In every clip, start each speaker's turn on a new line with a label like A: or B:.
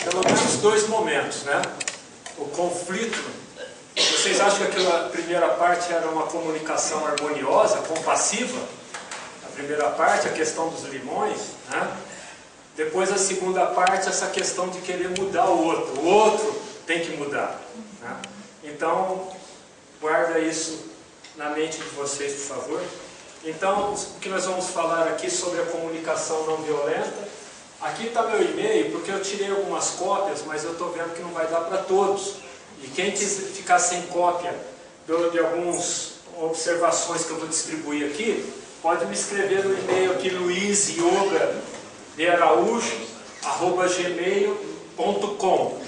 A: pelo menos dois momentos, né? O conflito. Vocês acham que aquela primeira parte era uma comunicação harmoniosa, compassiva? A primeira parte, a questão dos limões, né? Depois a segunda parte, essa questão de querer mudar o outro tem que mudar, né? Então, guarda isso na mente de vocês, por favor. Então, o que nós vamos falar aqui sobre a comunicação não violenta. Aqui está meu e-mail, porque eu tirei algumas cópias, mas eu estou vendo que não vai dar para todos. E quem quiser ficar sem cópia de algumas observações que eu vou distribuir aqui, pode me escrever no e-mail aqui, luizyogadearaújo@gmail.com.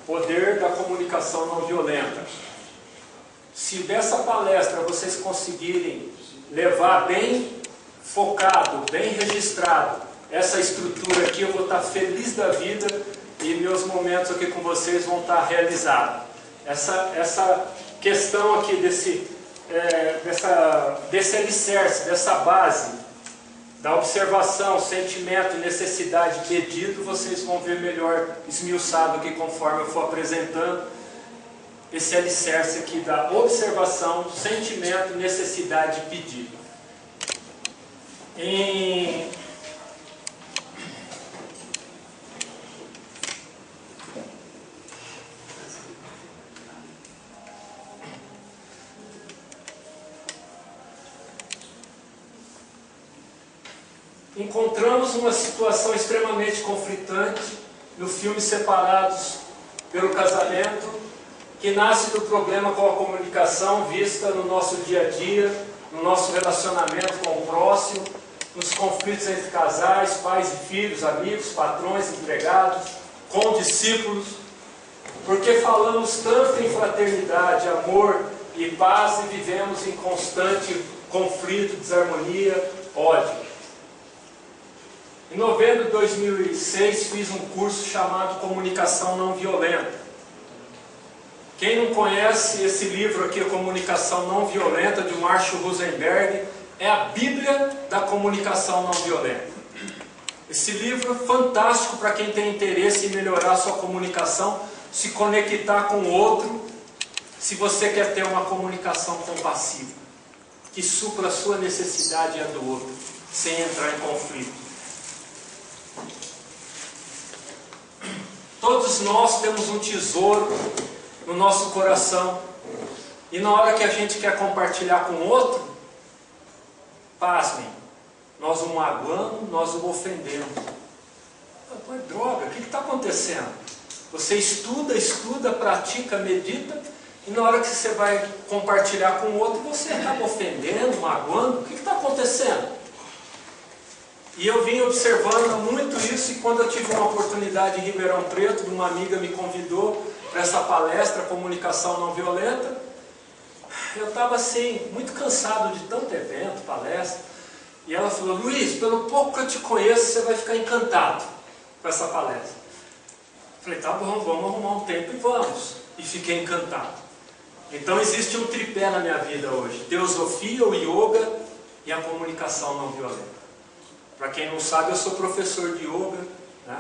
A: Poder da comunicação não violenta. Se dessa palestra vocês conseguirem levar bem focado, bem registrado essa estrutura aqui, eu vou estar feliz da vida e meus momentos aqui com vocês vão estar realizados. Essa questão aqui desse alicerce, dessa base da observação, sentimento, necessidade, pedido, vocês vão ver melhor esmiuçado aqui conforme eu for apresentando esse alicerce aqui da observação, sentimento, necessidade e pedido. Encontramos uma situação extremamente conflitante no filme Separados pelo Casamento, que nasce do problema com a comunicação vista no nosso dia a dia, no nosso relacionamento com o próximo, nos conflitos entre casais, pais e filhos, amigos, patrões, empregados, com discípulos, porque falamos tanto em fraternidade, amor e paz e vivemos em constante conflito, desarmonia, ódio. Em novembro de 2006 fiz um curso chamado Comunicação Não Violenta. Quem não conhece esse livro aqui, Comunicação Não Violenta, de Marshall Rosenberg, é a Bíblia da comunicação não violenta. Esse livro é fantástico para quem tem interesse em melhorar a sua comunicação, se conectar com o outro, se você quer ter uma comunicação compassiva, que supra a sua necessidade e a do outro, sem entrar em conflito. Todos nós temos um tesouro no nosso coração, e na hora que a gente quer compartilhar com o outro, pasmem, nós o magoamos, nós o ofendemos. Pô, droga, o que está acontecendo? Você estuda, pratica, medita, e na hora que você vai compartilhar com o outro, você acaba ofendendo, magoando. O que está acontecendo? E eu vim observando muito isso, e quando eu tive uma oportunidade em Ribeirão Preto, uma amiga me convidou para essa palestra, Comunicação Não Violenta, eu estava assim, muito cansado de tanto evento, palestra, e ela falou: Luiz, pelo pouco que eu te conheço, você vai ficar encantado com essa palestra. Eu falei: tá bom, vamos arrumar um tempo e vamos. E fiquei encantado. Então existe um tripé na minha vida hoje: teosofia, o yoga e a comunicação não violenta. Para quem não sabe, eu sou professor de yoga, né?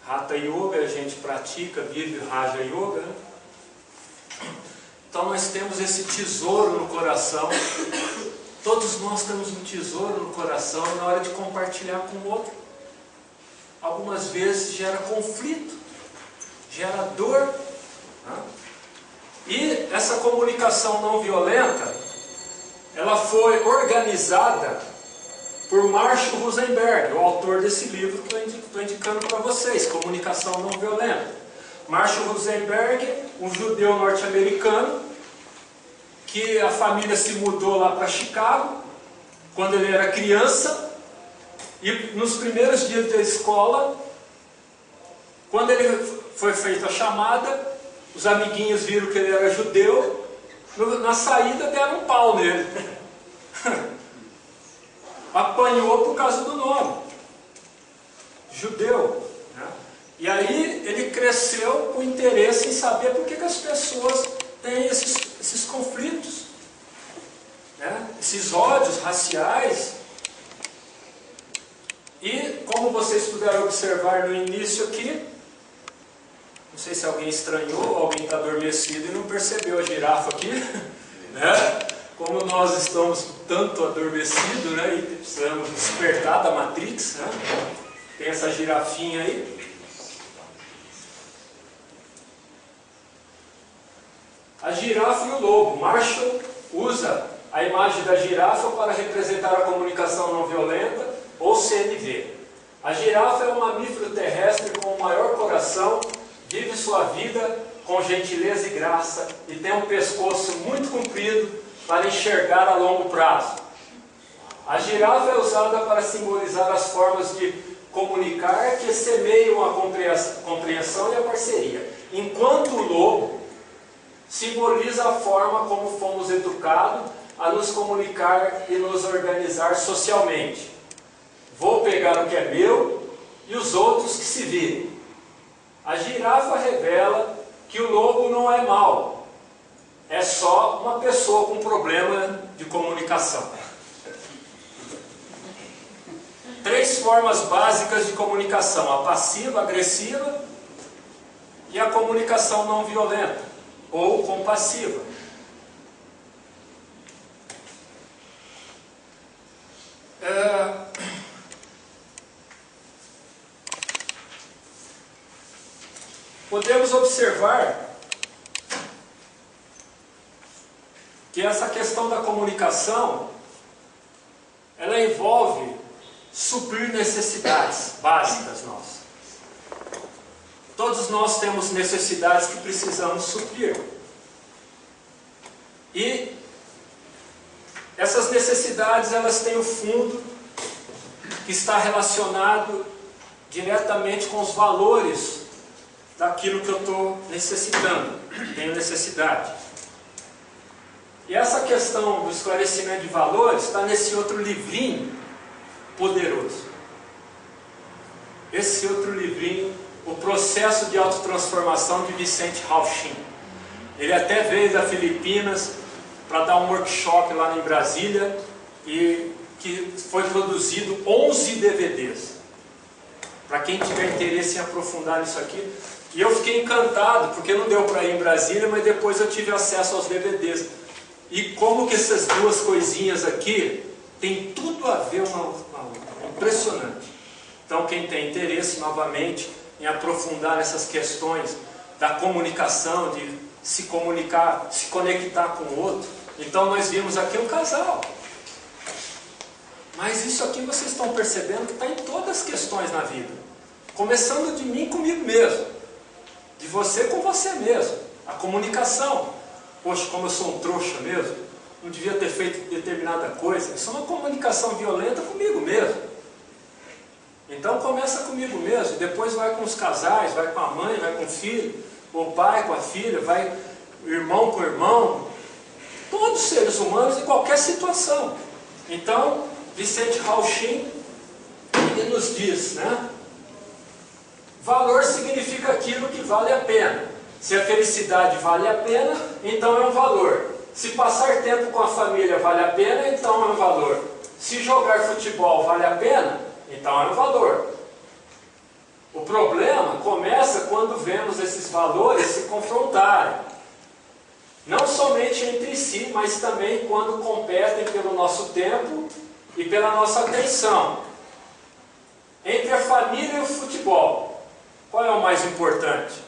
A: Hatha Yoga, a gente pratica, vive Raja Yoga, né? Então nós temos esse tesouro no coração. Todos nós temos um tesouro no coração, e na hora de compartilhar com o outro, algumas vezes gera conflito, gera dor, né? E essa comunicação não violenta, ela foi organizada por Marshall Rosenberg, o autor desse livro que eu estou indicando para vocês, Comunicação Não Violenta. Marshall Rosenberg, um judeu norte-americano, que a família se mudou lá para Chicago, quando ele era criança, e nos primeiros dias da escola, quando ele foi feita a chamada, os amiguinhos viram que ele era judeu, na saída deram um pau nele. Apanhou por causa do nome, judeu, né? E aí ele cresceu com interesse em saber por que as pessoas têm esses conflitos, né? Esses ódios raciais. E como vocês puderam observar no início aqui, não sei se alguém estranhou, alguém está adormecido e não percebeu a girafa aqui, né? Como nós estamos tanto adormecidos, né? E precisamos despertar da Matrix, né? Tem essa girafinha aí. A girafa e o lobo. Marshall usa a imagem da girafa para representar a comunicação não violenta, ou CNV. A girafa é um mamífero terrestre com o maior coração, vive sua vida com gentileza e graça e tem um pescoço muito comprido para enxergar a longo prazo. A girafa é usada para simbolizar as formas de comunicar que semeiam a compreensão e a parceria, enquanto o lobo simboliza a forma como fomos educados a nos comunicar e nos organizar socialmente. Vou pegar o que é meu e os outros que se virem. A girafa revela que o lobo não é mau, é só uma pessoa com problema de comunicação. 3 formas básicas de comunicação: a passiva, agressiva e a comunicação não violenta, ou compassiva. Podemos observar que essa questão da comunicação, ela envolve suprir necessidades básicas nossas. Todos nós temos necessidades que precisamos suprir. E essas necessidades, elas têm um fundo que está relacionado diretamente com os valores daquilo que eu estou necessitando, tenho necessidade. E essa questão do esclarecimento de valores está nesse outro livrinho poderoso. Esse outro livrinho, O Processo de Autotransformação, de Vicente Rauchin. Ele até veio da Filipinas para dar um workshop lá em Brasília, e que foi produzido 11 DVDs. Para quem tiver interesse em aprofundar nisso aqui. E eu fiquei encantado, porque não deu para ir em Brasília, mas depois eu tive acesso aos DVDs. E como que essas duas coisinhas aqui tem tudo a ver, impressionante. Então quem tem interesse, novamente, em aprofundar nessas questões da comunicação, de se comunicar, se conectar com o outro. Então nós vimos aqui um casal. Mas isso aqui vocês estão percebendo que está em todas as questões na vida. Começando de mim comigo mesmo. De você com você mesmo. A comunicação. Poxa, como eu sou um trouxa mesmo, não devia ter feito determinada coisa. Isso é uma comunicação violenta comigo mesmo. Então começa comigo mesmo, depois vai com os casais, vai com a mãe, vai com o filho, o pai com a filha, vai irmão com o irmão, todos os seres humanos em qualquer situação. Então, Vicente Rauchin, ele nos diz, né? Valor significa aquilo que vale a pena. Se a felicidade vale a pena, então é um valor. Se passar tempo com a família vale a pena, então é um valor. Se jogar futebol vale a pena, então é um valor. O problema começa quando vemos esses valores se confrontarem. Não somente entre si, mas também quando competem pelo nosso tempo e pela nossa atenção. Entre a família e o futebol, qual é o mais importante?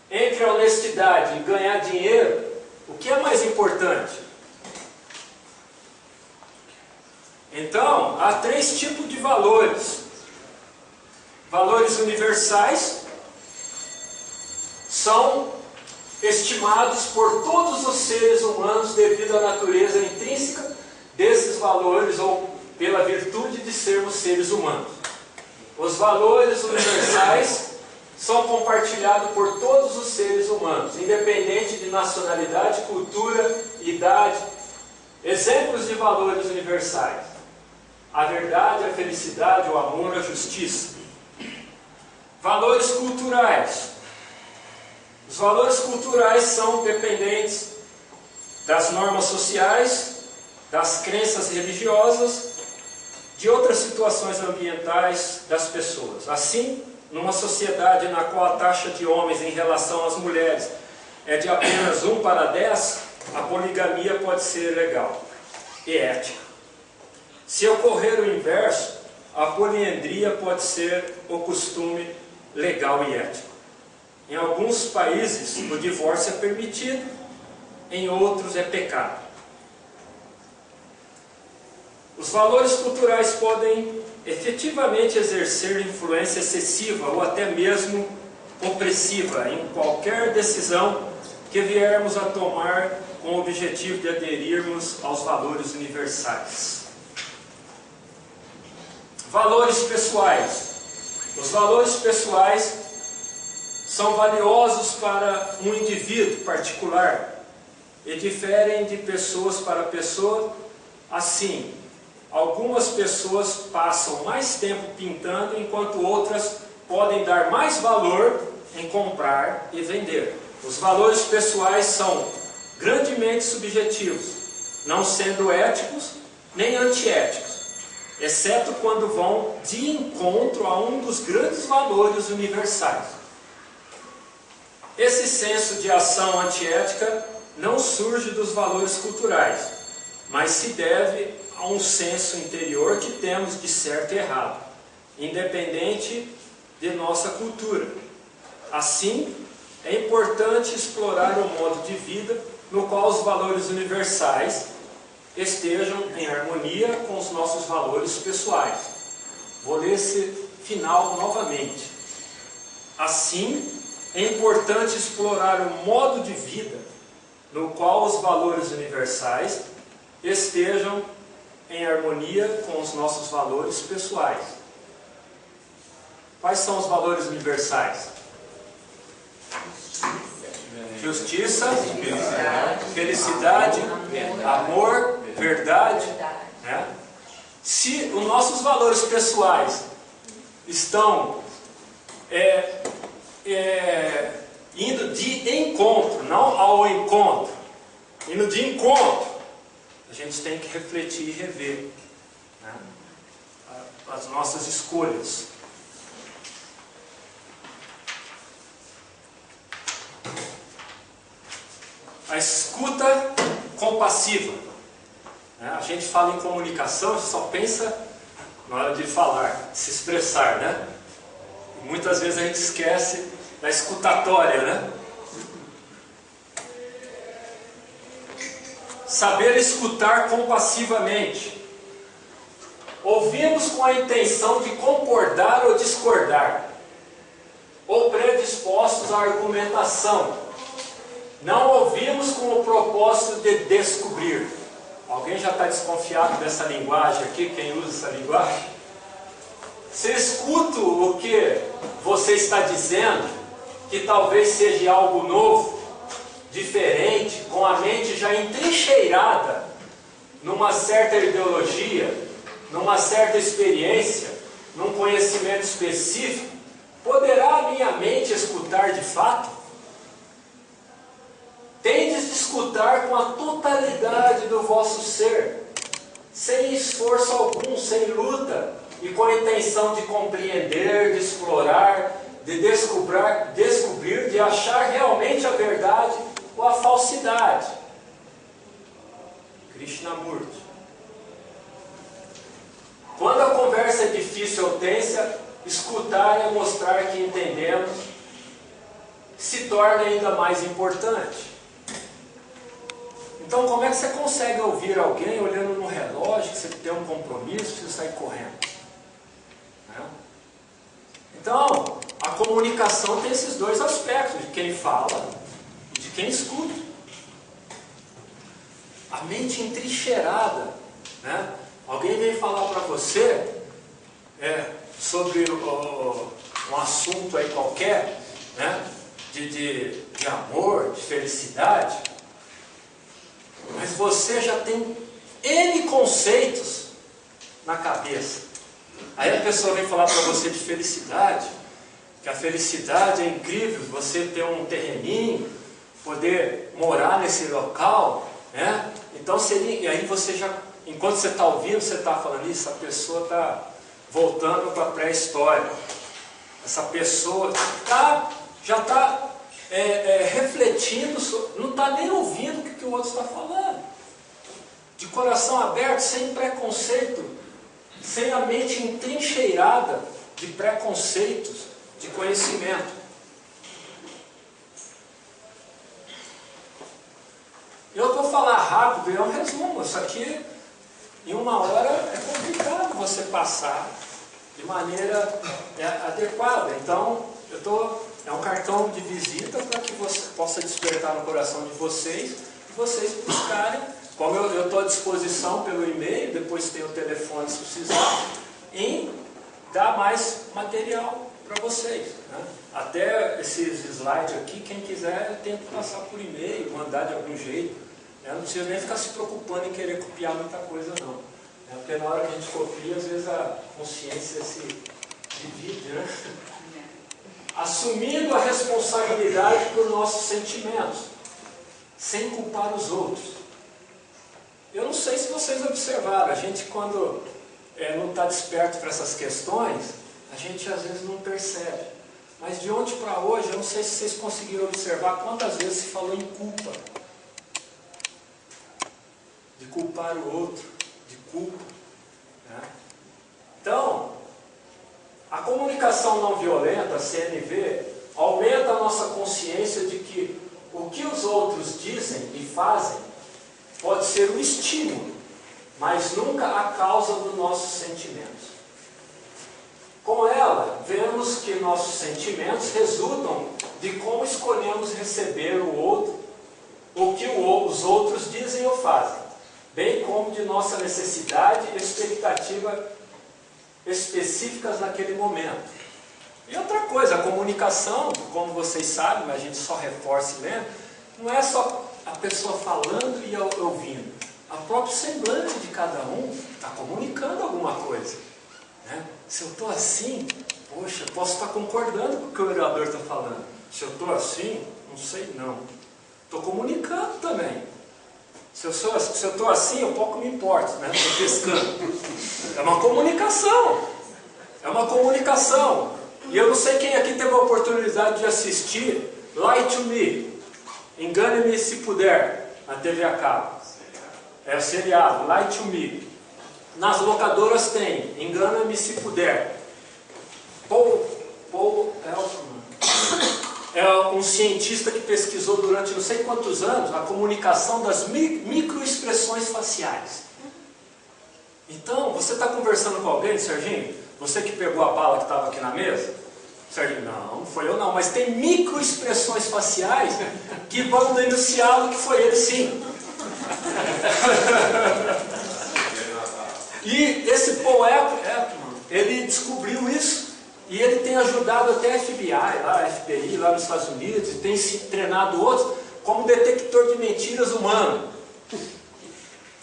A: Entre a honestidade e ganhar dinheiro, o que é mais importante? Então, há 3 tipos de valores. Valores universais são estimados por todos os seres humanos devido à natureza intrínseca desses valores ou pela virtude de sermos seres humanos. Os valores universais são compartilhados por todos os seres humanos, independente de nacionalidade, cultura, idade. Exemplos de valores universais: a verdade, a felicidade, o amor, a justiça. Valores culturais. Os valores culturais são dependentes das normas sociais, das crenças religiosas de outras situações ambientais das pessoas. Assim, numa sociedade na qual a taxa de homens em relação às mulheres é de apenas 1 para 10, a poligamia pode ser legal e ética. Se ocorrer o inverso, a poliandria pode ser o costume legal e ético. Em alguns países, o divórcio é permitido, em outros é pecado. Os valores culturais podem efetivamente exercer influência excessiva ou até mesmo opressiva em qualquer decisão que viermos a tomar com o objetivo de aderirmos aos valores universais. Valores pessoais. Os valores pessoais são valiosos para um indivíduo particular e diferem de pessoas para pessoa. Assim, algumas pessoas passam mais tempo pintando, enquanto outras podem dar mais valor em comprar e vender. Os valores pessoais são grandemente subjetivos, não sendo éticos nem antiéticos, exceto quando vão de encontro a um dos grandes valores universais. Esse senso de ação antiética não surge dos valores culturais, mas se deve a um senso interior que temos de certo e errado, independente de nossa cultura. Assim, é importante explorar um modo de vida no qual os valores universais estejam em harmonia com os nossos valores pessoais. Vou ler esse final novamente. Assim, é importante explorar um modo de vida no qual os valores universais estejam em harmonia com os nossos valores pessoais. Quais são os valores universais? Justiça, felicidade, amor, verdade. Né? Se os nossos valores pessoais estão indo de encontro, não ao encontro, indo de encontro, a gente tem que refletir e rever, né, as nossas escolhas. A escuta compassiva. Né? A gente fala em comunicação, a gente só pensa na hora de falar, de se expressar, né? E muitas vezes a gente esquece da escutatória, né? Saber escutar compassivamente. Ouvimos com a intenção de concordar ou discordar, ou predispostos à argumentação. Não ouvimos com o propósito de descobrir. Alguém já está desconfiado dessa linguagem aqui? Quem usa essa linguagem? Se escuto o que você está dizendo, que talvez seja algo novo, diferente, com a mente já entrincheirada numa certa ideologia, numa certa experiência, num conhecimento específico, poderá a minha mente escutar de fato? Tendes de escutar com a totalidade do vosso ser, sem esforço algum, sem luta, e com a intenção de compreender, de explorar, de descobrir, de achar realmente a verdade ou a falsidade. Krishnamurti. Quando a conversa é difícil ou tensa, escutar é mostrar que entendemos, se torna ainda mais importante. Então, como é que você consegue ouvir alguém olhando no relógio, que você tem um compromisso, você sai correndo? Né? Então, a comunicação tem esses dois aspectos, de quem fala e de quem escuta. A mente entrincheirada, né? Alguém vem falar para você sobre um assunto aí qualquer, né? de amor, de felicidade, mas você já tem N conceitos na cabeça. Aí a pessoa vem falar para você de felicidade, que a felicidade é incrível, você ter um terreninho, poder morar nesse local, né? Então seria, e aí você já enquanto você está ouvindo, você está falando isso, a pessoa está voltando para a pré-história. Essa pessoa já está refletindo, não está nem ouvindo o que o outro está falando. De coração aberto, sem preconceito, sem a mente entrincheirada de preconceitos, de conhecimento. Eu vou falar rápido, é um resumo. Isso aqui, em 1 hora, é complicado você passar de maneira adequada. Então, é um cartão de visita para que você possa despertar no coração de vocês e vocês buscarem. Como eu estou à disposição pelo e-mail, depois tem o telefone se precisar, em dar mais material para vocês, né? Até esses slides aqui, quem quiser, eu tento passar por e-mail, mandar de algum jeito. Não precisa nem ficar se preocupando em querer copiar muita coisa, não. Porque na hora que a gente copia, às vezes a consciência se divide, né? Assumindo a responsabilidade por nossos sentimentos, sem culpar os outros. Eu não sei se vocês observaram, a gente quando não está desperto para essas questões, a gente às vezes não percebe. Mas de ontem para hoje, eu não sei se vocês conseguiram observar quantas vezes se falou em culpa. De culpar o outro, de culpa, né? Então, a comunicação não violenta, a CNV, aumenta a nossa consciência de que o que os outros dizem e fazem pode ser um estímulo, mas nunca a causa dos nossos sentimentos. Com ela, vemos que nossos sentimentos resultam de como escolhemos receber o outro, o que os outros dizem ou fazem, bem como de nossa necessidade e expectativa específicas naquele momento. E outra coisa, a comunicação, como vocês sabem, mas a gente só reforça mesmo, não é só a pessoa falando e ouvindo. A própria semblante de cada um está comunicando alguma coisa, né? Se eu estou assim, poxa, posso estar concordando com o que o orador está falando. Se eu estou assim, não sei não. Estou comunicando também. Se eu estou assim, eu pouco me importo, né? Estou pescando. É uma comunicação. É uma comunicação. E eu não sei quem aqui teve a oportunidade de assistir Lie to Me. Engane-me se puder, na TV a cabo. É o seriado, Lie to Me. Nas locadoras tem, Engana-me se puder. Paul Elfman é um cientista que pesquisou durante não sei quantos anos a comunicação das microexpressões faciais. Então, você está conversando com alguém, Serginho? Você que pegou a bala que estava aqui na mesa? Serginho, não foi eu não, mas tem microexpressões faciais que vão denunciá-lo que foi ele sim. E esse Paul Elfman, ele descobriu isso. E ele tem ajudado até a FBI, a FBI lá nos Estados Unidos, e tem se treinado outros como detector de mentiras humano.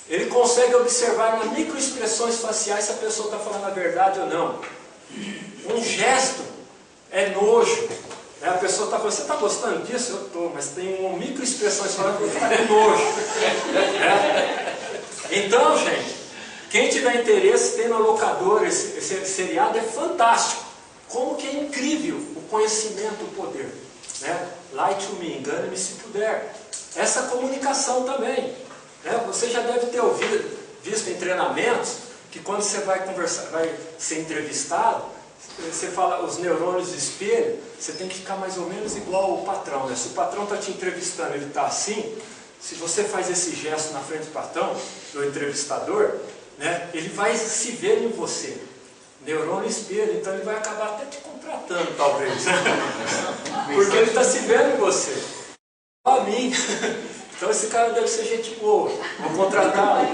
A: Ele consegue observar nas microexpressões faciais se a pessoa está falando a verdade ou não. Um gesto é nojo. Né? A pessoa está falando, você está gostando disso? Eu estou, mas tem uma microexpressão falando que está com nojo. Né? Então, gente, quem tiver interesse, tem na locadora, esse seriado é fantástico. Como que é incrível o conhecimento, o poder. Né? Lie to me, engane-me se puder. Essa comunicação também. Né? Você já deve ter visto em treinamentos, que quando você vai conversar, vai ser entrevistado, você fala os neurônios de espelho, você tem que ficar mais ou menos igual o patrão. Né? Se o patrão está te entrevistando, ele está assim, se você faz esse gesto na frente do patrão, do entrevistador, né? Ele vai se ver em você. Neurônio espelho, então ele vai acabar até te contratando, talvez. Porque ele está se vendo em você. A mim. Então esse cara deve ser gente boa. Vou contratá-lo.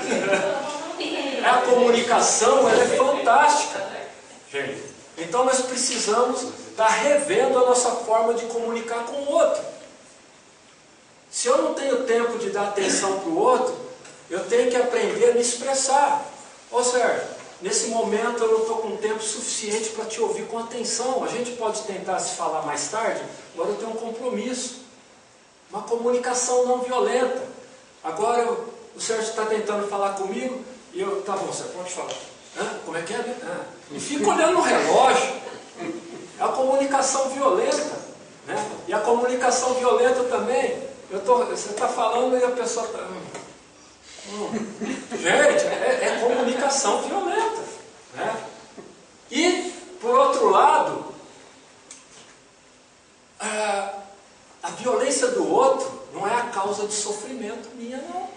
A: A comunicação, ela é fantástica, gente. Então nós precisamos estar revendo a nossa forma de comunicar com o outro. Se eu não tenho tempo de dar atenção para o outro, eu tenho que aprender a me expressar. Ô Sérgio, nesse momento eu não estou com tempo suficiente para te ouvir com atenção. A gente pode tentar se falar mais tarde, agora eu tenho um compromisso. Uma comunicação não violenta. Agora o Sérgio está tentando falar comigo, E eu, tá bom, você pode falar. Como é que é? E fico olhando no relógio. É a comunicação violenta. Né? E a comunicação violenta também. Você está falando e a pessoa está... Gente, é comunicação violenta. Né? E, por outro lado, a violência do outro não é a causa de sofrimento minha, não.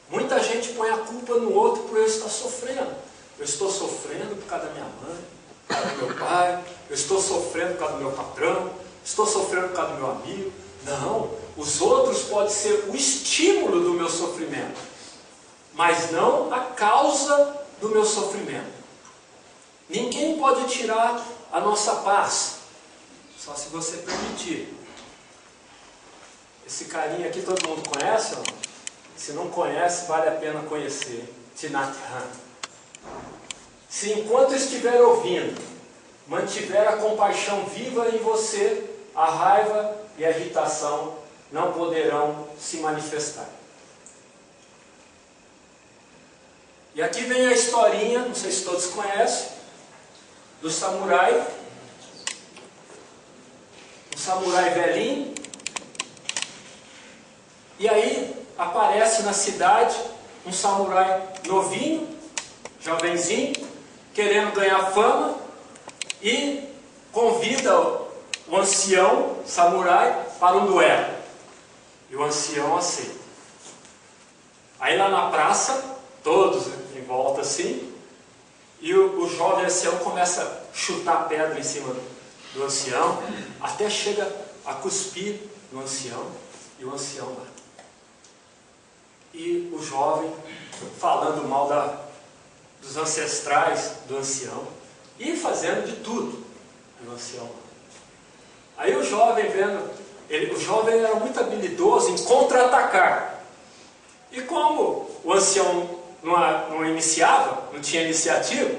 A: Muita gente põe a culpa no outro por eu estar sofrendo. Eu estou sofrendo por causa da minha mãe, por causa do meu pai, eu estou sofrendo por causa do meu patrão, estou sofrendo por causa do meu amigo. Não, os outros podem ser o estímulo do meu sofrimento, mas não a causa do meu sofrimento. Ninguém pode tirar a nossa paz, só se você permitir. Esse carinha aqui todo mundo conhece? Não? Se não conhece, vale a pena conhecer. Thich Nhat Hanh. Se enquanto estiver ouvindo, mantiver a compaixão viva em você, a raiva e a irritação não poderão se manifestar. E aqui vem a historinha, não sei se todos conhecem, do samurai. Um samurai velhinho. E aí aparece na cidade um samurai novinho, jovenzinho, querendo ganhar fama, e convida o ancião samurai para um duelo. E o ancião aceita. Aí lá na praça, todos em volta assim, e o jovem ancião começa a chutar pedra em cima do ancião, até chega a cuspir no ancião, e o ancião mata. E o jovem falando mal dos ancestrais do ancião e fazendo de tudo do ancião. Aí o jovem vendo, o jovem era muito habilidoso em contra-atacar. E como o ancião não iniciava, não tinha iniciativa,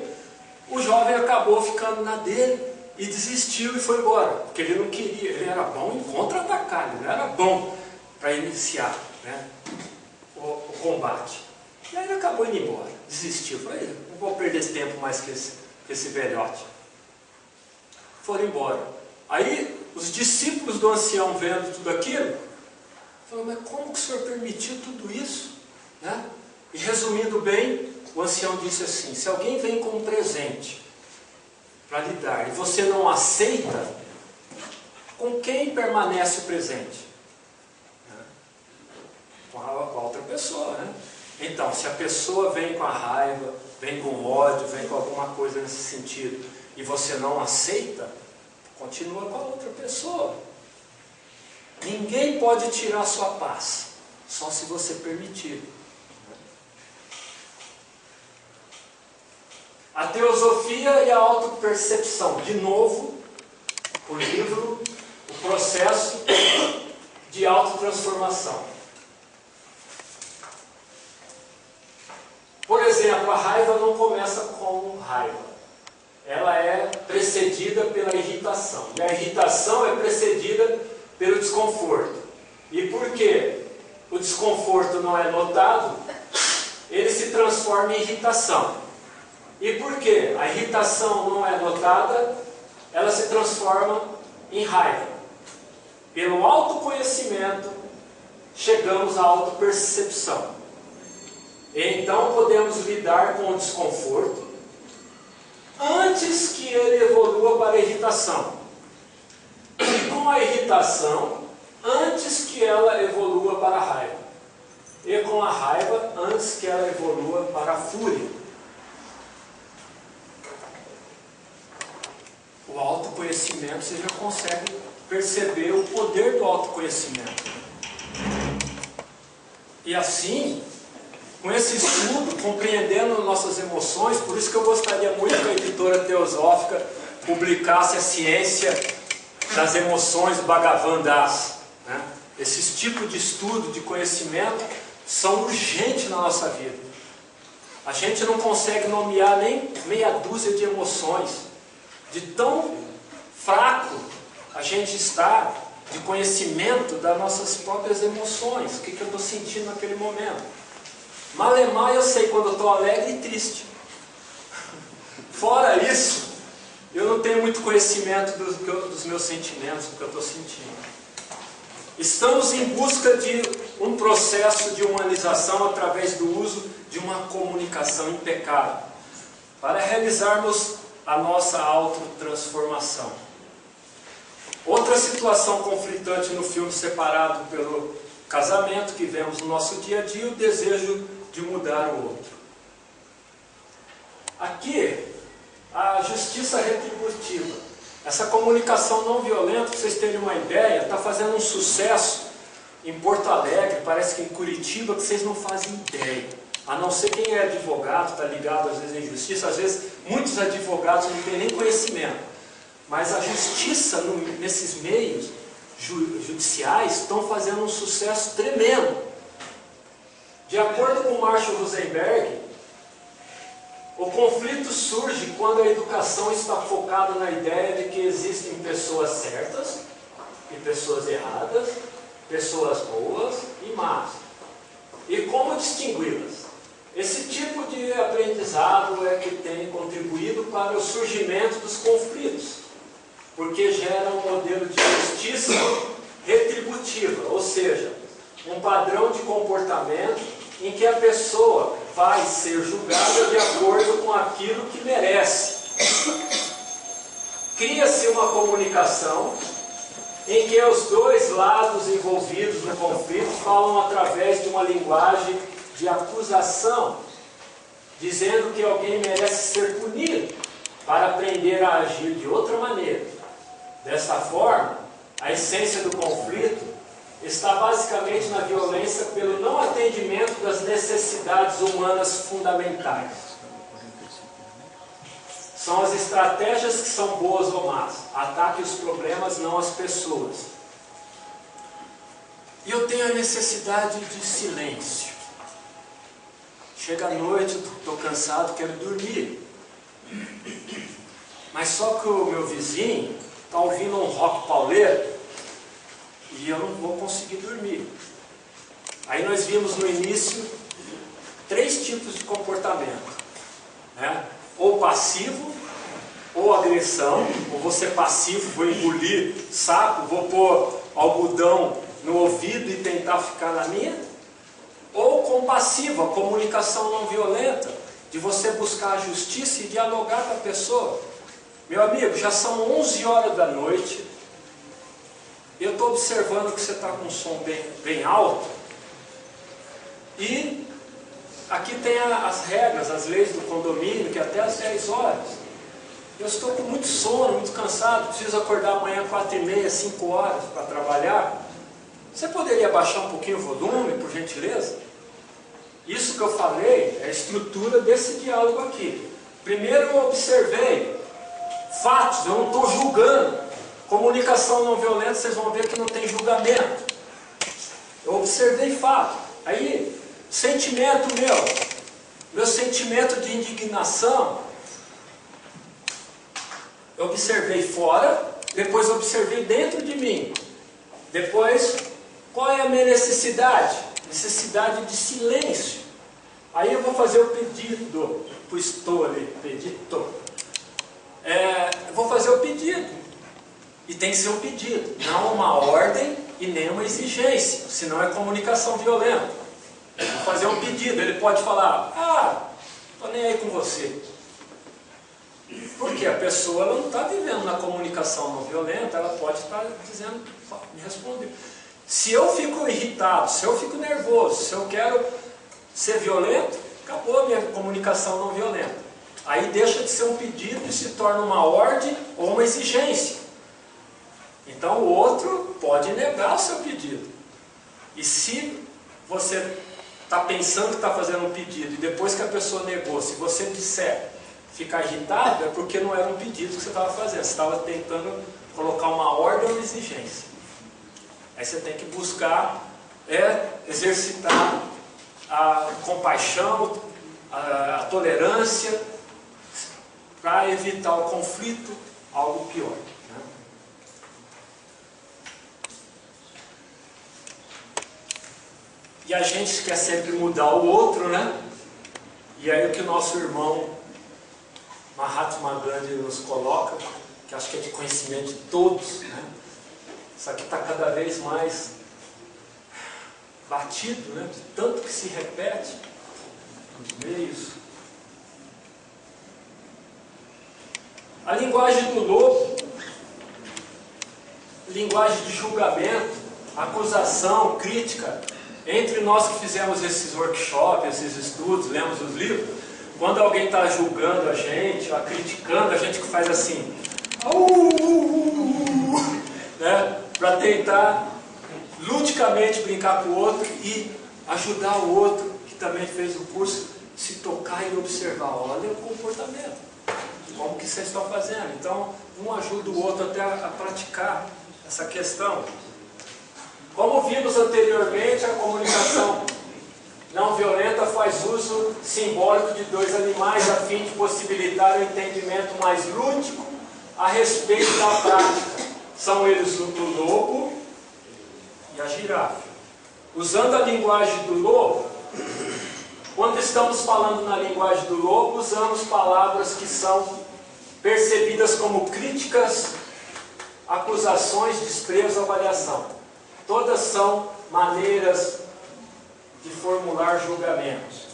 A: o jovem acabou ficando na dele e desistiu e foi embora, porque ele não queria, ele era bom em contra-atacar, ele não era bom para iniciar, né, o combate. E aí ele acabou indo embora, desistiu. Falei, não vou perder tempo mais com esse velhote. Foram embora. Aí os discípulos do ancião, vendo tudo aquilo, falaram, mas como que o senhor permitiu tudo isso? Né? E resumindo bem, o ancião disse assim, se alguém vem com um presente para lhe dar e você não aceita, com quem permanece o presente? Com a outra pessoa, né? Então, se a pessoa vem com a raiva, vem com ódio, vem com alguma coisa nesse sentido, e você não aceita, continua com a outra pessoa. Ninguém pode tirar a sua paz, só se você permitir. A teosofia e a autopercepção. De novo, o livro, o processo de autotransformação. Por exemplo, a raiva não começa com raiva. Ela é precedida pela irritação. E a irritação é precedida pelo desconforto. E por que o desconforto não é notado, ele se transforma em irritação. E por que a irritação não é notada, ela se transforma em raiva. Pelo autoconhecimento, chegamos à autopercepção. Então podemos lidar com o desconforto antes que ele evolua para a irritação. E com a irritação, antes que ela evolua para a raiva. E com a raiva, antes que ela evolua para a fúria. O autoconhecimento, você já consegue perceber o poder do autoconhecimento. E assim, com esse estudo, compreendendo nossas emoções, por isso que eu gostaria muito que a editora teosófica publicasse a ciência das emoções do Bhagavan Das. Né? Esses tipos de estudo, de conhecimento, são urgentes na nossa vida. A gente não consegue nomear nem meia dúzia de emoções, de tão fraco a gente está de conhecimento das nossas próprias emoções, o que eu estou sentindo naquele momento. Malemar eu sei quando eu estou alegre e triste. Fora isso, eu não tenho muito conhecimento dos meus sentimentos, do que eu estou sentindo. Estamos em busca de um processo de humanização através do uso de uma comunicação impecável, para realizarmos a nossa autotransformação. Outra situação conflitante no filme Separado pelo Casamento, que vemos no nosso dia a dia, o desejo de mudar o outro. Aqui, a justiça retributiva. Essa comunicação não violenta, para vocês terem uma ideia, está fazendo um sucesso em Porto Alegre, parece que em Curitiba, que vocês não fazem ideia. A não ser quem é advogado, está ligado às vezes em justiça, às vezes muitos advogados não têm nem conhecimento. Mas a justiça nesses meios judiciais estão fazendo um sucesso tremendo. De acordo com Marshall Rosenberg, o conflito surge quando a educação está focada na ideia de que existem pessoas certas e pessoas erradas, pessoas boas e más. E como distingui-las? Esse tipo de aprendizado é que tem contribuído para o surgimento dos conflitos, porque gera um modelo de justiça retributiva, ou seja, um padrão de comportamento em que a pessoa vai ser julgada de acordo com aquilo que merece. Cria-se uma comunicação em que os dois lados envolvidos no conflito falam através de uma linguagem de acusação, dizendo que alguém merece ser punido para aprender a agir de outra maneira. Desta forma, a essência do conflito está basicamente na violência pelo não atendimento das necessidades humanas fundamentais. São as estratégias que são boas ou más. Ataque os problemas, não as pessoas. E eu tenho a necessidade de silêncio. Chega a noite, estou cansado, quero dormir. Mas só que o meu vizinho está ouvindo um rock pauleiro e eu não vou conseguir dormir. Aí nós vimos no início 3 tipos de comportamento, né? Ou passivo, ou agressão, ou vou ser passivo, vou engolir saco, vou pôr algodão no ouvido e tentar ficar na minha, ou compassivo, a comunicação não violenta, de você buscar a justiça e dialogar com a pessoa. Meu amigo, já são 11 horas da noite, eu estou observando que você está com um som bem alto, e aqui tem as regras, as leis do condomínio, que é até às 10 horas. Eu estou com muito sono, muito cansado, preciso acordar amanhã 4h30, 5 horas para trabalhar. Você poderia baixar um pouquinho o volume, por gentileza? Isso que eu falei é a estrutura desse diálogo aqui. Primeiro eu observei fatos, eu não estou julgando. Comunicação não violenta, vocês vão ver que não tem julgamento. Eu observei fato. Aí, sentimento meu sentimento de indignação, eu observei fora, depois observei dentro de mim. Depois, qual é a minha necessidade? Necessidade de silêncio. Aí eu vou fazer o pedido, estou ali, pedido. Eu vou fazer o pedido. E tem que ser um pedido, não uma ordem e nem uma exigência, senão é comunicação violenta. Eu vou fazer um pedido, ele pode falar, estou nem aí com você. Porque a pessoa ela não está vivendo na comunicação não violenta, ela pode estar dizendo, me responder. Se eu fico irritado, se eu fico nervoso, se eu quero ser violento, acabou a minha comunicação não violenta. Aí deixa de ser um pedido e se torna uma ordem ou uma exigência. Então o outro pode negar o seu pedido. E se você está pensando que está fazendo um pedido e depois que a pessoa negou, se você disser ficar irritado, é porque não era um pedido que você estava fazendo, você estava tentando colocar uma ordem ou uma exigência. Aí você tem que buscar exercitar a compaixão, a tolerância, para evitar o conflito, algo pior. Né? E a gente quer sempre mudar o outro, né? E aí o que o nosso irmão Mahatma Gandhi nos coloca, que acho que é de conhecimento de todos, né? Isso aqui está cada vez mais batido, né? De tanto que se repete nos meios. A linguagem do lobo, linguagem de julgamento, acusação, crítica. Entre nós que fizemos esses workshops, esses estudos, lemos os livros, quando alguém está julgando a gente, ou criticando, a gente que faz assim, né, para tentar ludicamente brincar com o outro e ajudar o outro, que também fez o curso, se tocar e observar. Olha o comportamento, como que vocês estão fazendo. Então, um ajuda o outro até a praticar essa questão. Como vimos anteriormente, a comunicação não violenta faz uso simbólico de dois animais a fim de possibilitar o entendimento mais lúdico a respeito da prática. São eles o lobo e a girafa. Usando a linguagem do lobo, quando estamos falando na linguagem do lobo, usamos palavras que são percebidas como críticas, acusações, desprezo, avaliação. Todas são maneiras de formular julgamentos.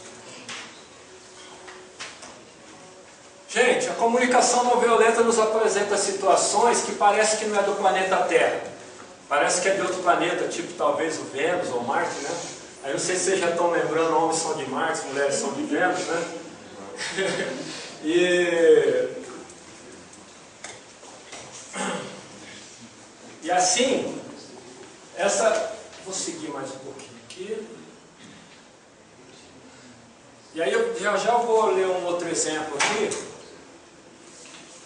A: Gente, a comunicação não violenta nos apresenta situações que parece que não é do planeta Terra. Parece que é de outro planeta, tipo talvez o Vênus ou Marte, né? Aí não sei se vocês já estão lembrando, homens são de Marte, mulheres são de Vênus, né? E assim, vou seguir mais um pouquinho aqui. E aí eu já vou ler um outro exemplo aqui.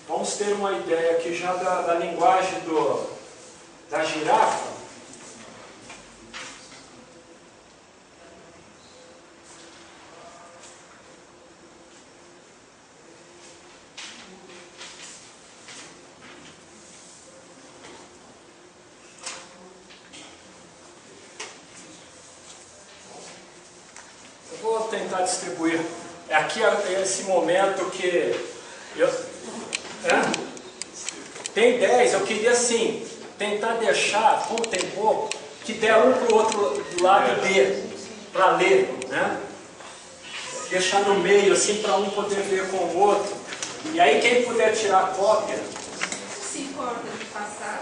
A: Vamos ter uma ideia aqui já da linguagem da girafa. Vou tentar distribuir. Aqui é esse momento que tem 10, eu queria assim, tentar deixar, como tem pouco, que der um para o outro lado B, para ler, né? Deixar no meio, assim, para um poder ver com o outro. E aí quem puder tirar cópia.
B: Se importa de passar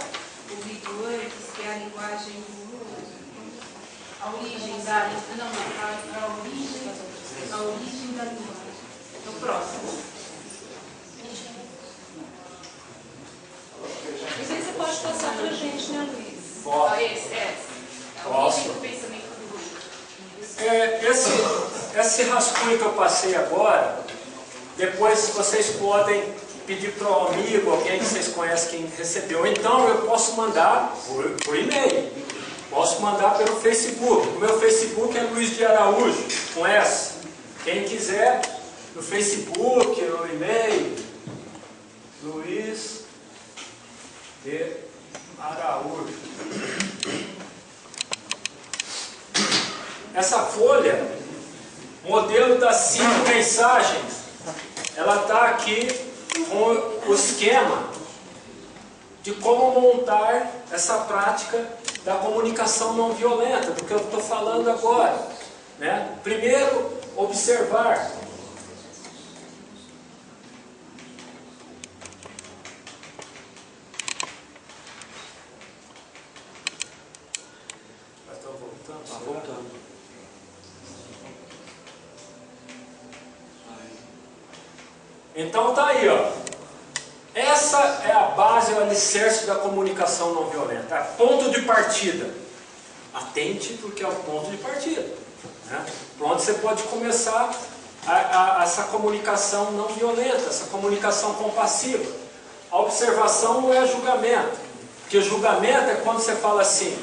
B: o vídeo antes, que é a linguagem a origem da linguagem. No próximo. Isso aí você pode passar pra gente, né, Luiz?
A: Posso.
B: Posso.
A: Esse rascunho que eu passei agora, depois vocês podem pedir para um amigo, alguém que vocês conhecem quem recebeu. Então eu posso mandar por e-mail. Posso mandar pelo Facebook. O meu Facebook é Luiz de Araújo, com S. Quem quiser, no Facebook, no e-mail, Luiz de Araújo. Essa folha, modelo das 5 mensagens, ela está aqui com o esquema de como montar essa prática da comunicação não violenta, do que eu estou falando agora, né? Primeiro, observar. Estou voltando? Está voltando. Então tá aí, ó. Essa é a base, o alicerce da comunicação não violenta. É ponto de partida. Atente, porque é o ponto de partida, né? Por onde você pode começar essa comunicação não violenta, essa comunicação compassiva. A observação não é julgamento. Porque julgamento é quando você fala assim: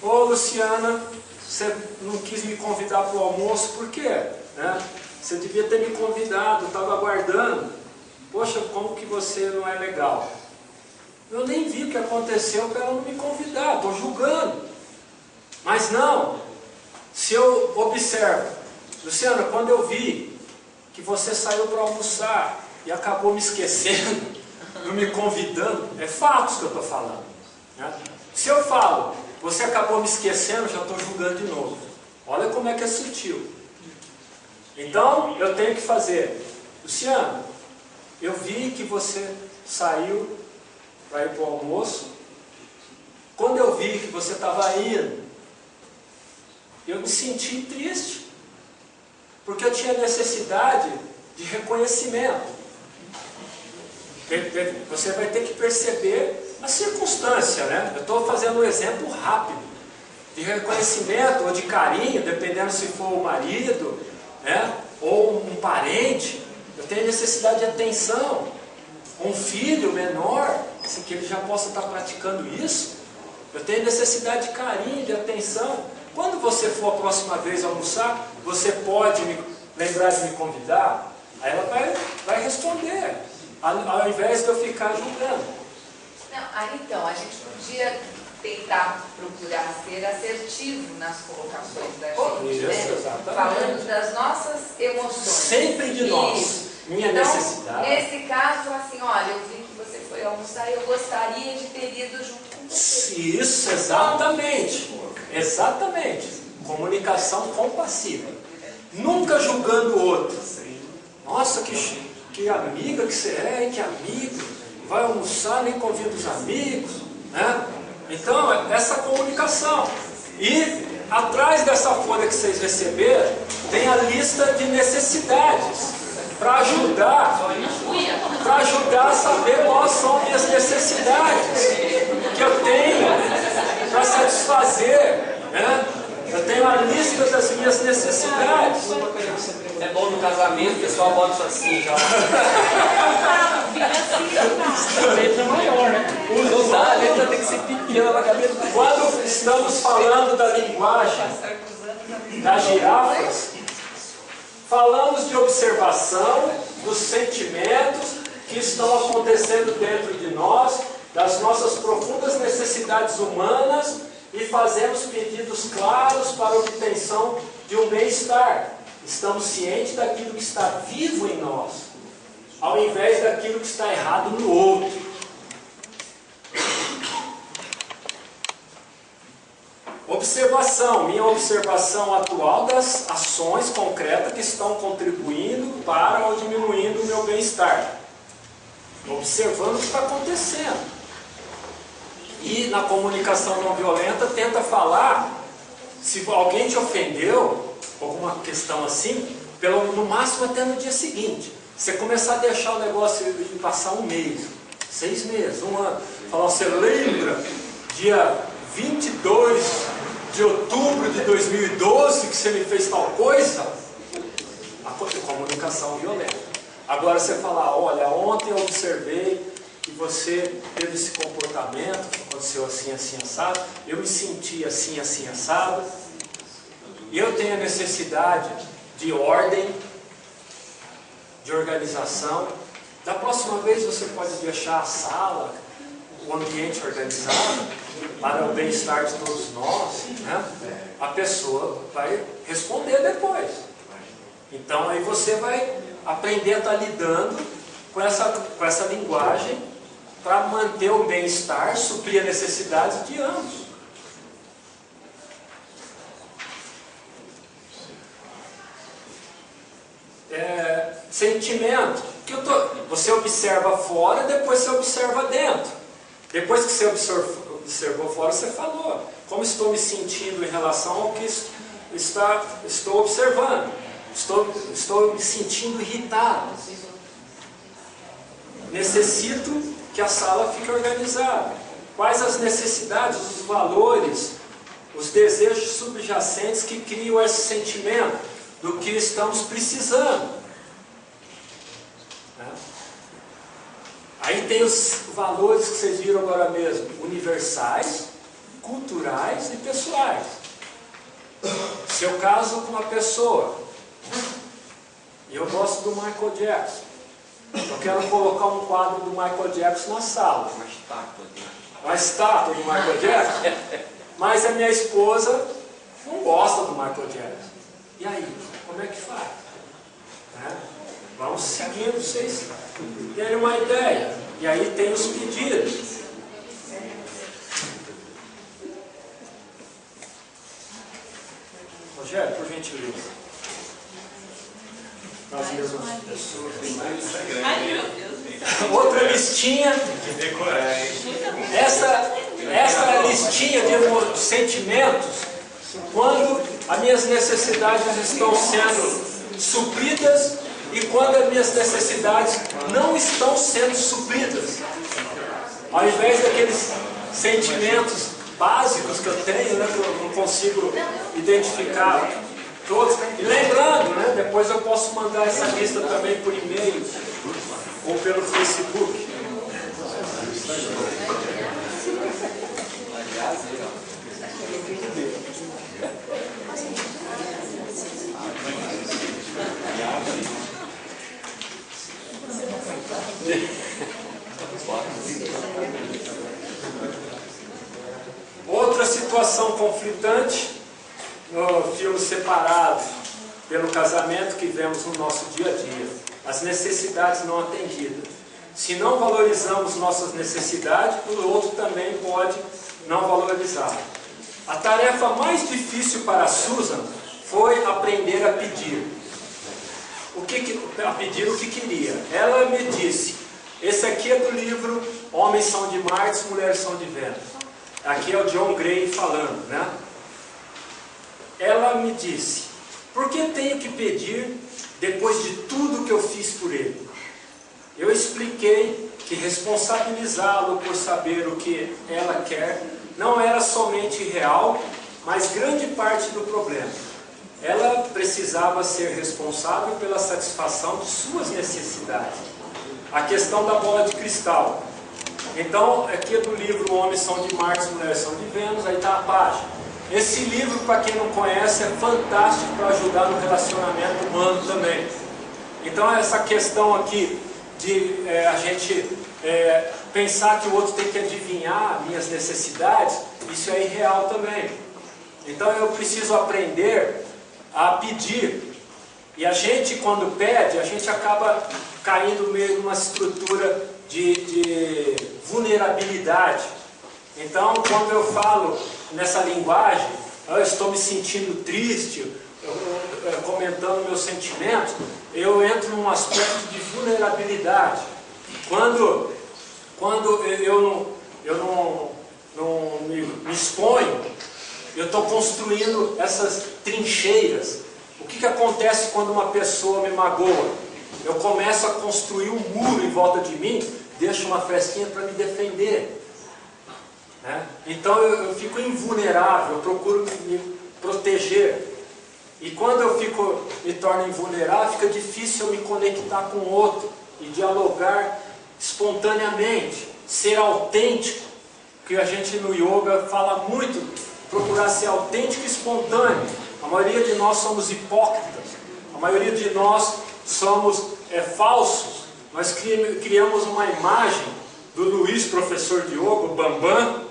A: ô Luciana, você não quis me convidar para o almoço, por quê? Né? Você devia ter me convidado, estava aguardando. Poxa, como que você não é legal? Eu nem vi o que aconteceu para ela não me convidar, estou julgando. Mas não, Se eu observo, Luciana, quando eu vi que você saiu para almoçar e acabou me esquecendo, não me convidando, é fatos que eu estou falando, né? Se eu falo, você acabou me esquecendo, já estou julgando de novo. Olha como é que é sutil. Então, eu tenho que fazer, Luciana, eu vi que você saiu para ir para o almoço. Quando eu vi que você estava indo, eu me senti triste, porque eu tinha necessidade de reconhecimento. Você vai ter que perceber a circunstância, né? Eu estou fazendo um exemplo rápido, de reconhecimento ou de carinho, dependendo se for o marido, né? Ou um parente. Eu tenho necessidade de atenção. Um filho menor, assim, que ele já possa estar praticando isso, eu tenho necessidade de carinho, de atenção. Quando você for a próxima vez almoçar, você pode me lembrar de me convidar? Aí ela vai responder, ao invés de eu ficar julgando.
C: Não, aí então, a gente podia tentar procurar ser assertivo nas colocações da gente,
A: Isso,
C: né?
A: exatamente.
C: Falando das nossas emoções.
A: Sempre de nós.
C: Isso.
A: Minha
C: Então,
A: necessidade.
C: nesse caso, assim, olha, eu vi que você foi almoçar e eu gostaria de ter ido junto com você.
A: Isso, exatamente. Exatamente. Comunicação compassiva. Nunca julgando o outro. Nossa, que amiga que você é, que amigo. Vai almoçar, nem convida os amigos, né? Então, essa comunicação. E atrás dessa folha que vocês receberam, tem a lista de necessidades. Para ajudar a saber quais são as minhas necessidades que eu tenho para satisfazer, né? Eu tenho a lista das minhas necessidades.
D: É bom no casamento, o pessoal bota isso assim já. A letra é maior, né? A letra tem que ser pequena na cabeça.
A: Quando estamos falando da linguagem das girafas, falamos de observação dos sentimentos que estão acontecendo dentro de nós, das nossas profundas necessidades humanas, e fazemos pedidos claros para a obtenção de um bem-estar. Estamos cientes daquilo que está vivo em nós, ao invés daquilo que está errado no outro. Observação, minha observação atual das ações concretas que estão contribuindo para ou diminuindo o meu bem-estar. Observando o que está acontecendo. E na comunicação não violenta tenta falar, se alguém te ofendeu, alguma questão assim, no máximo até no dia seguinte. Você começar a deixar o negócio de passar um mês, 6 meses, um ano. Falar, você lembra, dia 22 de outubro de 2012 que você me fez tal coisa? A comunicação violenta. Agora você falar, olha, ontem eu observei que você teve esse comportamento, aconteceu assim, assim, assado, eu me senti assim, assim, assado, e eu tenho a necessidade de ordem, de organização. Da próxima vez você pode deixar a sala, o ambiente organizado, para o bem-estar de todos nós, né? A pessoa vai responder depois. Então aí você vai aprender a estar lidando com essa linguagem para manter o bem-estar, suprir a necessidade de ambos. Sentimento. Você observa fora, depois você observa dentro. Depois que você observou fora, você falou. Como estou me sentindo em relação ao que estou observando? Estou me sentindo irritado. Necessito que a sala fique organizada. Quais as necessidades, os valores, os desejos subjacentes que criam esse sentimento do que estamos precisando. Aí tem os valores que vocês viram agora mesmo, universais, culturais e pessoais. Se eu caso com uma pessoa, e eu gosto do Michael Jackson, eu quero colocar um quadro do Michael Jackson na sala. Uma estátua do Michael Jackson. Mas a minha esposa não gosta do Michael Jackson. E aí, como é que faz? Né? Vamos seguindo, vocês terem uma ideia. E aí tem os pedidos. Rogério, por gentileza. As mesmas pessoas.
B: Ai, meu Deus.
A: Outra listinha. Essa listinha de sentimentos, quando as minhas necessidades estão sendo supridas e quando as minhas necessidades não estão sendo supridas. Ao invés daqueles sentimentos básicos que eu tenho, né, que eu não consigo identificar todos. E lembrando, né, depois eu posso mandar essa lista também por e-mail ou pelo Facebook. Outra situação conflitante no filme Separado pelo Casamento que vemos no nosso dia a dia: as necessidades não atendidas. Se não valorizamos nossas necessidades, o outro também pode não valorizar. A tarefa mais difícil para a Susan foi aprender a pedir. A pedir o que queria. Ela me disse, esse aqui é do livro Homens são de Marte, Mulheres são de Vênus. Aqui é o John Gray falando, né? Ela me disse, por que tenho que pedir depois de tudo que eu fiz por ele? Eu expliquei que responsabilizá-lo por saber o que ela quer não era somente real, mas grande parte do problema. Ela precisava ser responsável pela satisfação de suas necessidades. A questão da bola de cristal. Então, aqui é do livro Homens são de Marte, Mulheres são de Vênus, aí está a página. Esse livro, para quem não conhece, é fantástico para ajudar no relacionamento humano também. Então, essa questão aqui de a gente pensar que o outro tem que adivinhar minhas necessidades, isso é irreal também. Então, eu preciso aprender a pedir. E a gente, quando pede, a gente acaba caindo meio numa estrutura de vulnerabilidade. Então, quando eu falo nessa linguagem, eu estou me sentindo triste, comentando meus sentimentos, eu entro num aspecto de vulnerabilidade. Quando eu não me exponho, eu estou construindo essas trincheiras. O que acontece quando uma pessoa me magoa? Eu começo a construir um muro em volta de mim, deixo uma frestinha para me defender. Né? Então eu fico invulnerável, eu procuro me proteger. E quando eu me torno invulnerável, fica difícil eu me conectar com o outro e dialogar espontaneamente, ser autêntico, que a gente no yoga fala muito, procurar ser autêntico e espontâneo. A maioria de nós somos hipócritas, a maioria de nós somos falsos. Nós criamos uma imagem do Luiz, professor de yoga, o Bambam,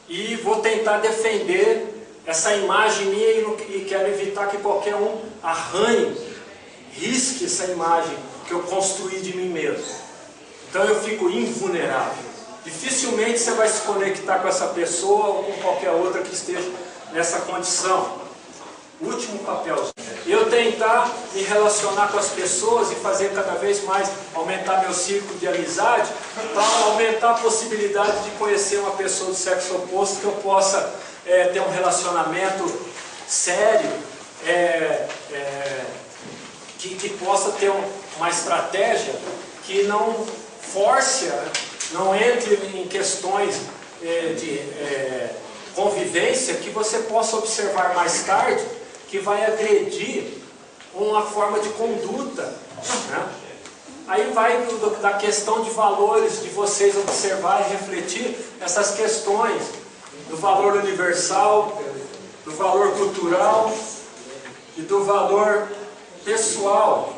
A: e vou tentar defender essa imagem minha e quero evitar que qualquer um arranhe, risque essa imagem que eu construí de mim mesmo. Então eu fico invulnerável. Dificilmente você vai se conectar com essa pessoa ou com qualquer outra que esteja nessa condição. Último papel. Eu tentar me relacionar com as pessoas e fazer cada vez mais, aumentar meu círculo de amizade, para aumentar a possibilidade de conhecer uma pessoa do sexo oposto, que eu possa ter um relacionamento sério, que possa ter uma estratégia que não force, não entre em questões de convivência que você possa observar mais tarde, que vai agredir uma forma de conduta. Né? Aí vai da questão de valores, de vocês observarem e refletir essas questões do valor universal, do valor cultural e do valor pessoal.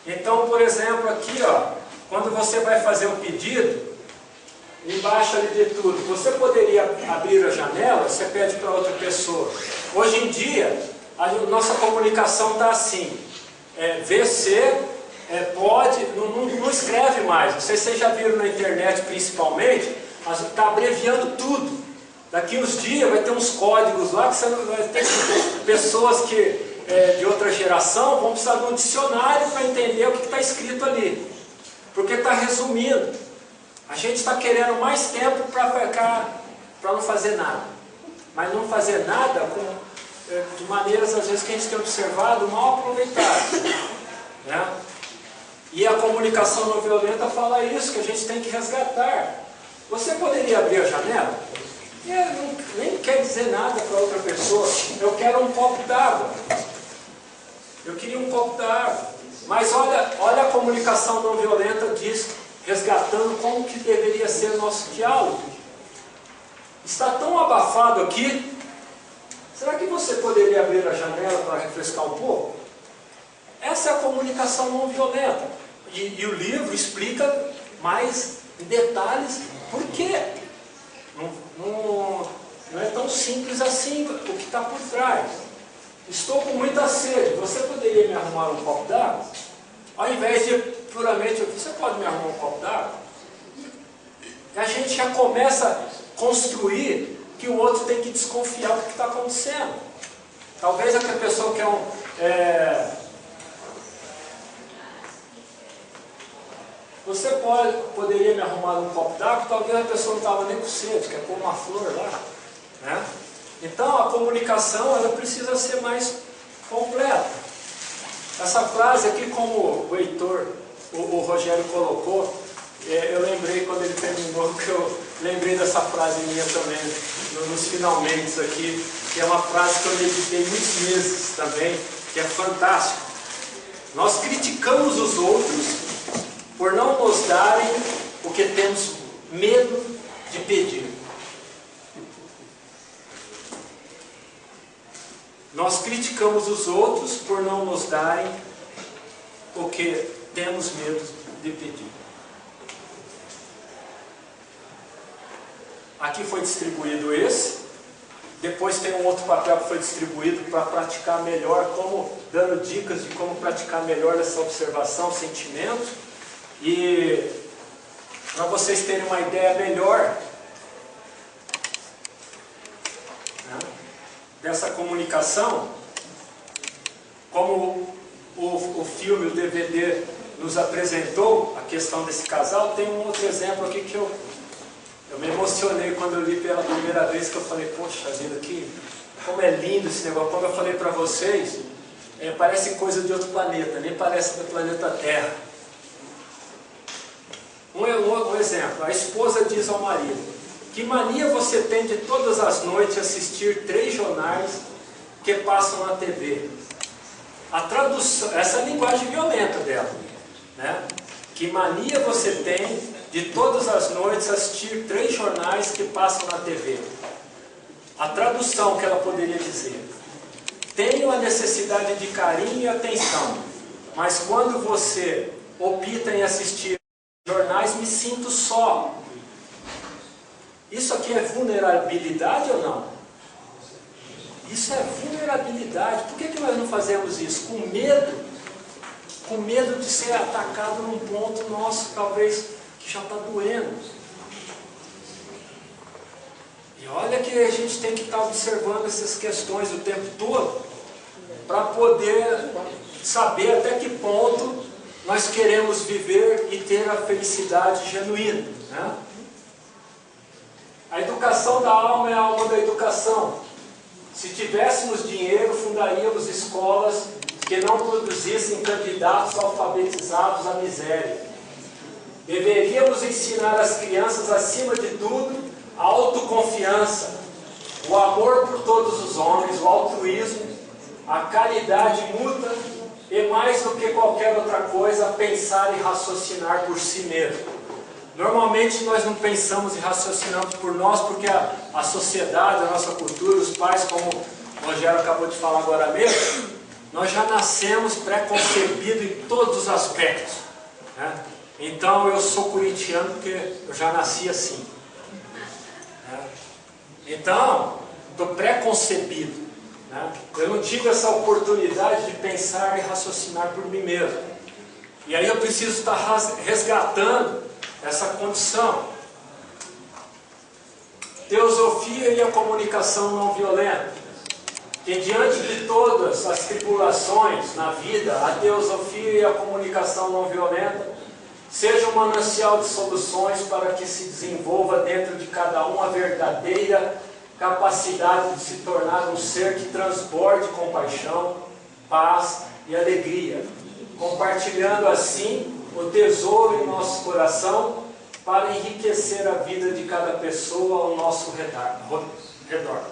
A: Então, por exemplo, aqui, ó, quando você vai fazer o pedido, embaixo ali de tudo, você poderia abrir a janela, você pede para outra pessoa. Hoje em dia, a nossa comunicação está assim, VC, pode, não escreve mais. Não sei se vocês já viram na internet principalmente, mas está abreviando tudo. Daqui uns dias vai ter uns códigos lá que você vai ter pessoas que de outra geração vão precisar de um dicionário para entender o que está escrito ali. Porque está resumindo. A gente está querendo mais tempo para não fazer nada. Mas não fazer nada de maneiras, às vezes, que a gente tem observado mal aproveitadas. Né? E a comunicação não violenta fala isso, que a gente tem que resgatar. Você poderia abrir a janela? Nem quer dizer nada para outra pessoa. Eu quero um copo d'água. Eu queria um copo d'água. Mas olha a comunicação não violenta diz, resgatando como que deveria ser o nosso diálogo. Está tão abafado aqui. Será que você poderia abrir a janela para refrescar um pouco? Essa é a comunicação não violenta. E o livro explica mais em detalhes por quê. Não é tão simples assim o que está por trás. Estou com muita sede, você poderia me arrumar um copo d'água? Ao invés de puramente, você pode me arrumar um copo d'água? E a gente já começa a construir que o outro tem que desconfiar do que está acontecendo. Talvez aquela pessoa quer você poderia me arrumar um copo d'água, talvez a pessoa não estava nem com sede, quer pôr uma flor lá. Né? Então a comunicação ela precisa ser mais completa. Essa frase aqui, como o Heitor, o Rogério colocou, eu lembrei quando ele terminou, que eu lembrei dessa frase minha também, nos finalmente aqui, que é uma frase que eu meditei muitos meses também, que é fantástica. Nós criticamos os outros por não nos darem o que temos medo de pedir. Nós criticamos os outros por não nos darem o que temos medo de pedir. Aqui foi distribuído esse. Depois tem um outro papel que foi distribuído para praticar melhor, dando dicas de como praticar melhor essa observação, sentimento. E para vocês terem uma ideia melhor dessa comunicação, como o filme, o DVD nos apresentou a questão desse casal, tem um outro exemplo aqui que eu me emocionei quando eu li pela primeira vez, que eu falei, poxa vida, como é lindo esse negócio. Como eu falei para vocês, parece coisa de outro planeta, nem parece do planeta Terra. Um exemplo, a esposa diz ao marido: que mania você tem de todas as noites assistir 3 jornais que passam na TV? A tradução, essa é a linguagem violenta dela, né? Que mania você tem de todas as noites assistir 3 jornais que passam na TV? A tradução que ela poderia dizer: tenho a necessidade de carinho e atenção, mas quando você opta em assistir jornais, me sinto só. Isso aqui é vulnerabilidade ou não? Isso é vulnerabilidade. Por que nós não fazemos isso? Com medo? Com medo de ser atacado num ponto nosso, talvez, que já está doendo. E olha que a gente tem que estar observando essas questões o tempo todo, para poder saber até que ponto nós queremos viver e ter a felicidade genuína, né? A educação da alma é a alma da educação. Se tivéssemos dinheiro, fundaríamos escolas que não produzissem candidatos alfabetizados à miséria. Deveríamos ensinar às crianças, acima de tudo, a autoconfiança, o amor por todos os homens, o altruísmo, a caridade mútua e, mais do que qualquer outra coisa, pensar e raciocinar por si mesmo. Normalmente nós não pensamos e raciocinamos por nós, porque a sociedade, a nossa cultura, os pais, como o Rogério acabou de falar agora mesmo, nós já nascemos pré-concebidos em todos os aspectos, né? Então eu sou corintiano porque eu já nasci assim. Né? Então, estou preconcebido. Né? Eu não tive essa oportunidade de pensar e raciocinar por mim mesmo. E aí eu preciso estar resgatando essa condição. Teosofia e a comunicação não violenta. Que diante de todas as tribulações na vida, a teosofia e a comunicação não violenta seja um manancial de soluções para que se desenvolva dentro de cada um a verdadeira capacidade de se tornar um ser que transborde compaixão, paz e alegria, compartilhando assim o tesouro em nosso coração para enriquecer a vida de cada pessoa ao nosso redor.